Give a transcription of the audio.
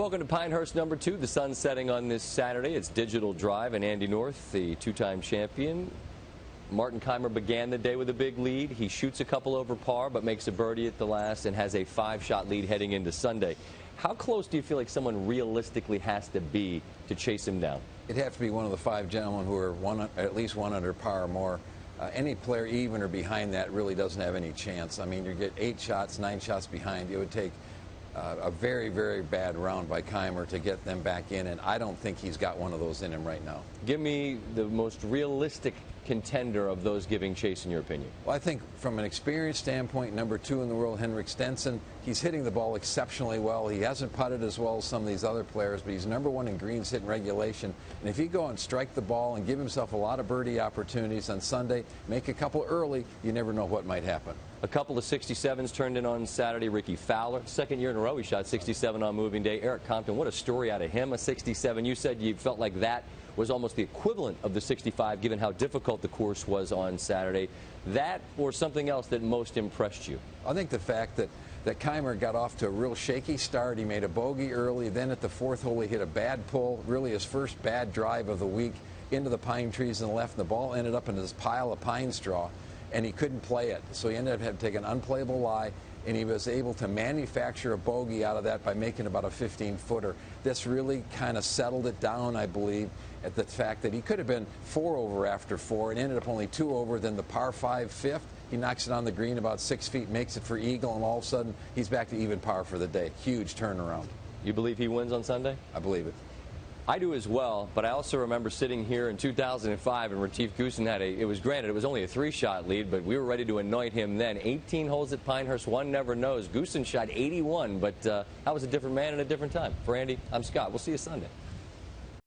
Welcome to Pinehurst number 2. The sun's setting on this Saturday. It's Digital Drive, and Andy North, the two-time champion. Martin Kaymer began the day with a big lead. He shoots a couple over par, but makes a birdie at the last and has a 5-shot lead heading into Sunday. How close do you feel like someone realistically has to be to chase him down? It'd have to be one of the 5 gentlemen who are at least 1 under par or more. Any player even or behind that really doesn't have any chance. I mean, you get 8 shots, 9 shots behind. It would take a very, very bad round by Kaymer to get them back in, and I don't think he's got one of those in him right now. Give me the most realistic contender of those giving chase, in your opinion. Well, I think from an experience standpoint, number 2 in the world, Henrik Stenson, he's hitting the ball exceptionally well. He hasn't putted as well as some of these other players, but he's number 1 in greens hit in regulation. And if he go and strike the ball and give himself a lot of birdie opportunities on Sunday, make a couple early, you never know what might happen. A couple of 67s turned in on Saturday. Rickie Fowler, second year in a row, he shot 67 on moving day. Eric Compton, what a story out of him, a 67. You said you felt like that was almost the equivalent of the 65, given how difficult the course was on Saturday. That or something else that most impressed you? I think the fact that Kaymer got off to a real shaky start. He made a bogey early. Then at the 4th hole, he hit a bad pull, really his first bad drive of the week, into the pine trees and left. And the ball ended up in this pile of pine straw, and he couldn't play it. So he ended up having to take an unplayable lie, and he was able to manufacture a bogey out of that by making about a 15-footer. This really kind of settled it down, I believe, at the fact that he could have been 4 over after 4 and ended up only 2 over. Then the par 5 fifth, he knocks it on the green about 6 feet, makes it for eagle, and all of a sudden he's back to even par for the day. Huge turnaround. You believe he wins on Sunday? I believe it. I do as well, but I also remember sitting here in 2005 and Retief Goosen had it was granted it was only a 3-shot lead, but we were ready to anoint him then. 18 holes at Pinehurst, one never knows. Goosen shot 81, but that was a different man at a different time. For Andy, I'm Scott. We'll see you Sunday.